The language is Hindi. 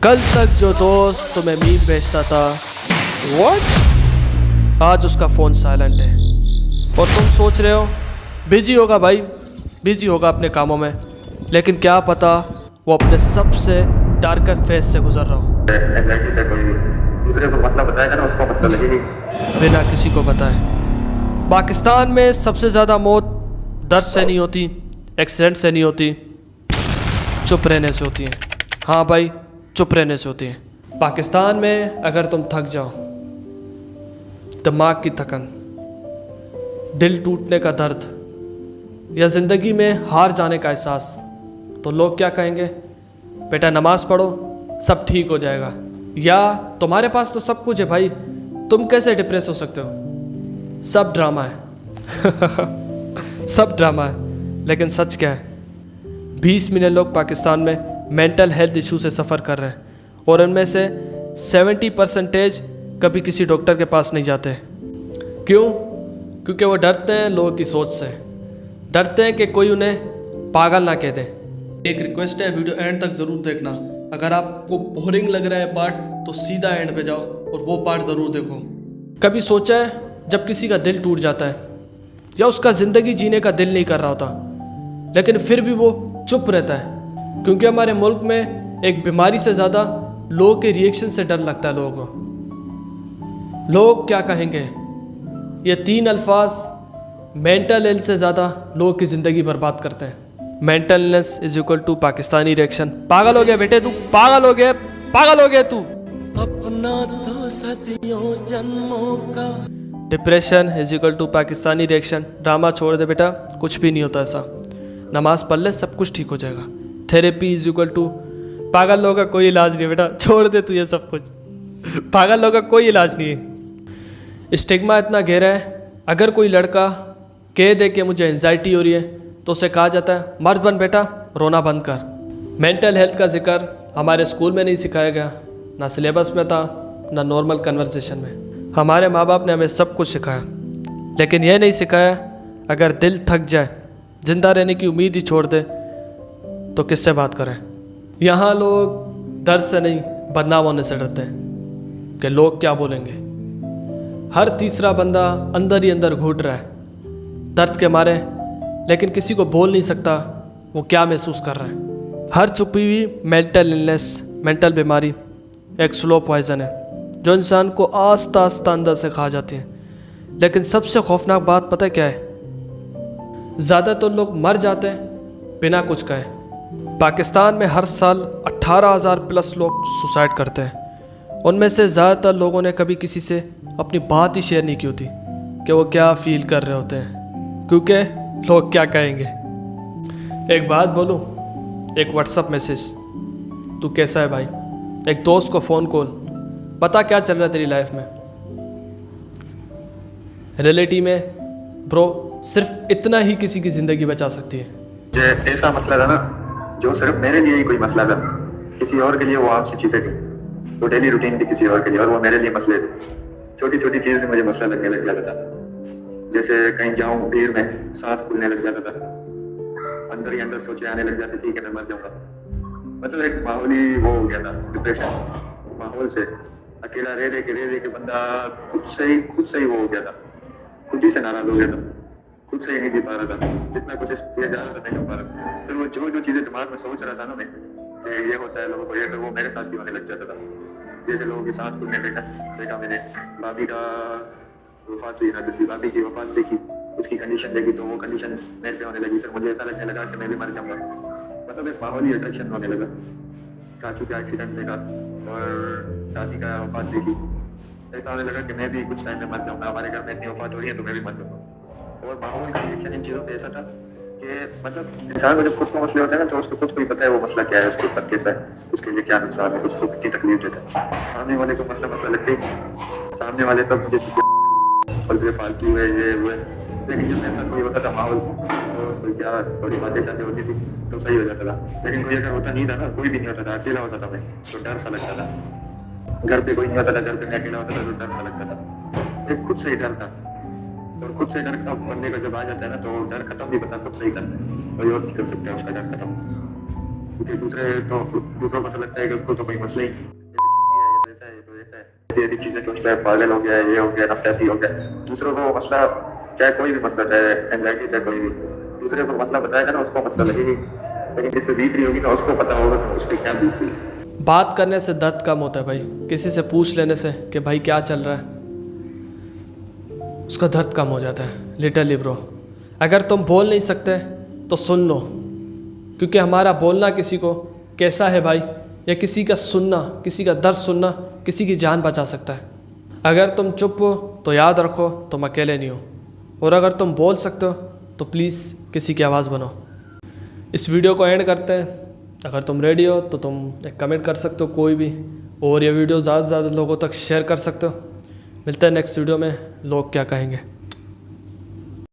कल तक जो दोस्त तुम्हें मीम भेजता था, व्हाट, आज उसका फ़ोन साइलेंट है और तुम सोच रहे हो बिजी होगा भाई, बिजी होगा अपने कामों में, लेकिन क्या पता वो अपने सबसे डार्कर फेस से गुजर रहा हो। एंग्जाइटी से कोई दूसरे को मसला बताएगा ना, उसको मसला लगेगी। बिना किसी को बताए पाकिस्तान में सबसे ज़्यादा मौत दर्द से नहीं होती, एक्सीडेंट से नहीं होती, चुप रहने से होती है। हाँ भाई, चुप रहने से होती है। पाकिस्तान में अगर तुम थक जाओ, दिमाग की थकन, दिल टूटने का दर्द या ज़िंदगी में हार जाने का एहसास, तो लोग क्या कहेंगे, बेटा नमाज़ पढ़ो सब ठीक हो जाएगा, या तुम्हारे पास तो सब कुछ है भाई, तुम कैसे डिप्रेस हो सकते हो। सब ड्रामा है सब ड्रामा है। लेकिन सच क्या है, 20 मिलियन लोग पाकिस्तान में मेंटल हेल्थ इशू से सफ़र कर रहे हैं और उनमें से 70% कभी किसी डॉक्टर के पास नहीं जाते। क्यों? क्योंकि वो डरते हैं लोगों की सोच से, डरते हैं कि कोई उन्हें पागल ना कह दे। एक रिक्वेस्ट है, वीडियो एंड तक ज़रूर देखना। अगर आपको बोरिंग लग रहा है पार्ट तो सीधा एंड पे जाओ और वो पार्ट ज़रूर देखो। कभी सोचा है जब किसी का दिल टूट जाता है या उसका ज़िंदगी जीने का दिल नहीं कर रहा होता, लेकिन फिर भी वो चुप रहता है, क्योंकि हमारे मुल्क में एक बीमारी से ज़्यादा लोगों के रिएक्शन से डर लगता है लोगों को। लोग क्या कहेंगे, ये 3 अल्फाज मेंटल हेल्थ से ज़्यादा लोगों की ज़िंदगी बर्बाद करते हैं। Mental illness is equal to Pakistani reaction. पागल हो गया बेटे तू, पागल हो गया, पागल हो गया तू। अपना तो सदियों जन्मों का। Depression is equal to Pakistani reaction. Drama छोड़ दे बेटा, कुछ भी नहीं होता ऐसा। नमाज पढ़ ले, सब कुछ ठीक हो जाएगा। थेरेपी इज इक्वल टू पागल लोगों का कोई इलाज नहीं है बेटा, छोड़ दे तू ये सब कुछ। पागल लोगों का कोई इलाज नहीं है। स्टिग्मा इतना गहरा है, अगर कोई लड़का कह दे कि मुझे एंजाइटी हो रही है तो उसे कहा जाता है मर्द बन बेटा, रोना बंद कर। मेंटल हेल्थ का जिक्र हमारे स्कूल में नहीं सिखाया गया, ना सिलेबस में था, ना नॉर्मल कन्वर्सेशन में। हमारे माँ बाप ने हमें सब कुछ सिखाया, लेकिन यह नहीं सिखाया अगर दिल थक जाए, जिंदा रहने की उम्मीद ही छोड़ दे, तो किससे बात करें। यहाँ लोग दर्द से नहीं, बदनाम होने से डरते हैं कि लोग क्या बोलेंगे। हर तीसरा बंदा अंदर ही अंदर घुट रहा है दर्द के मारे, लेकिन किसी को बोल नहीं सकता वो क्या महसूस कर रहा है। हर छुपी हुई मेंटल इलनेस, मेंटल बीमारी एक स्लो पॉइजन है जो इंसान को आस्ता आस्ता अंदर से खा जाती है। लेकिन सबसे खौफनाक बात पता है क्या है, ज़्यादातर लोग मर जाते हैं बिना कुछ कहे। पाकिस्तान में हर साल 18,000 प्लस लोग सुसाइड करते हैं। उनमें से ज़्यादातर लोगों ने कभी किसी से अपनी बात ही शेयर नहीं की होती कि वो क्या फील कर रहे होते हैं, क्योंकि लोग क्या कहेंगे। एक बात बोलूं, एक व्हाट्सअप मैसेज, तू कैसा है भाई, एक दोस्त को फ़ोन कॉल, बता क्या चल रहा है तेरी लाइफ में। रियलिटी में ब्रो सिर्फ इतना ही किसी की ज़िंदगी बचा सकती है। मुझे ऐसा मसला था ना, जो सिर्फ मेरे लिए ही कोई मसला था, किसी और के लिए वो आम सी चीजें थी, वो डेली रूटीन थी किसी और के लिए, और वो मेरे लिए मसले थे। छोटी छोटी चीज में मुझे मसला लगने लग जाता था। जैसे कहीं जाऊं भीड़ में, सांस फूलने लग जाता था, अंदर ही अंदर सोचे आने लग जाती थी कि मैं मर जाऊंगा। मतलब एक माहौल ही वो हो गया था, डिप्रेशन माहौल से। अकेला रह रह के बंदा खुद से ही वो हो गया था, खुद ही से नाराज हो गया था, खुद से ही नहीं जी पा रहा था, जितना कोशिश किया जा रहा था नहीं हो पा रहा। फिर वो जो चीजें दिमाग में सोच रहा था ना मैं कि ये होता है लोगों को, ये फिर वो मेरे साथ भी होने लग जाता था। जैसे लोगों की सांस फूलने देखा मैंने, भाभी का वफात हुई ना, तो भाभी की वफात देखी, उसकी कंडीशन देखी, तो वो कंडीशन मेरे पे होने लगी। फिर मुझे ऐसा लगने लगा कि मैं भी मर जाऊंगा। मतलब एक माहौल ही अट्रैक्शन होने लगा। चाचू का एक्सीडेंट देखा और दादी का वफात देखी, ऐसा होने लगा कि मैं भी कुछ टाइम में मर जाऊंगा, हमारे घर में इतनी वफात हो रही है तो मैं भी मर जाऊंगा। और माहौल का रिएक्शन इन चीज़ों पे ऐसा था कि मतलब इंसान को जब खुद को मसले होते हैं ना, तो उसको खुद को ही पता है वो मसला क्या है, उसके ऊपर कैसा है, उसके लिए क्या नुकसान है, उसको कितनी तकलीफ देता है। सामने वाले को मसला लगते ही सामने वाले सब मुझे फालतू है, ये वो है। लेकिन जब ऐसा कोई होता था माहौल, तो कोई क्या थोड़ी बातें शातें होती थी तो सही हो जाता था। लेकिन कोई अगर होता नहीं था ना, कोई भी नहीं होता था, अकेला होता था मैं, तो डर सा लगता था। घर पे कोई नहीं होता था, घर पे मैं अकेला होता था तो डर सा लगता था। एक खुद से ही डर था, और खुद से डर अब बंदे का जब आ जाता है ना, तो डर खत्म भी बंदा खुद से ही करता है, कोई और नहीं कर सकता उसका डर खत्म। क्योंकि दूसरों को तो लगता है कि उसको तो कोई मसला ही नहीं, ये तो चूतिया है, ये तो ऐसा है, ये तो ऐसा है, ऐसी ऐसी चीजें सोचता है, पागल हो गया है, ये हो गया, नफसियाती हो गया। दूसरों को मसला, चाहे कोई भी मसला, चाहे एंग्जाइटी, चाहे कोई भी, दूसरे को मसला बताएगा ना, उसको मसला लगेगी, लेकिन जिस पे बीत रही होगी ना, उसको पता होगा कि उस पर क्या बीत रही है। बात करने से दर्द कम होता है भाई, किसी से पूछ लेने से कि भाई क्या चल रहा है, उसका दर्द कम हो जाता है। लिटरली ब्रो, अगर तुम बोल नहीं सकते तो सुन लो, क्योंकि हमारा बोलना किसी को कैसा है भाई, या किसी का सुनना, किसी का दर्द सुनना किसी की जान बचा सकता है। अगर तुम चुप हो तो याद रखो तुम अकेले नहीं हो, और अगर तुम बोल सकते हो तो प्लीज़ किसी की आवाज़ बनो। इस वीडियो को एंड करते हैं। अगर तुम रेडी हो तो तुम एक कमेंट कर सकते हो कोई भी, और ये वीडियो ज़्यादा से ज़्यादा लोगों तक शेयर कर सकते हो। मिलते हैं नेक्स्ट वीडियो में, लोग क्या कहेंगे।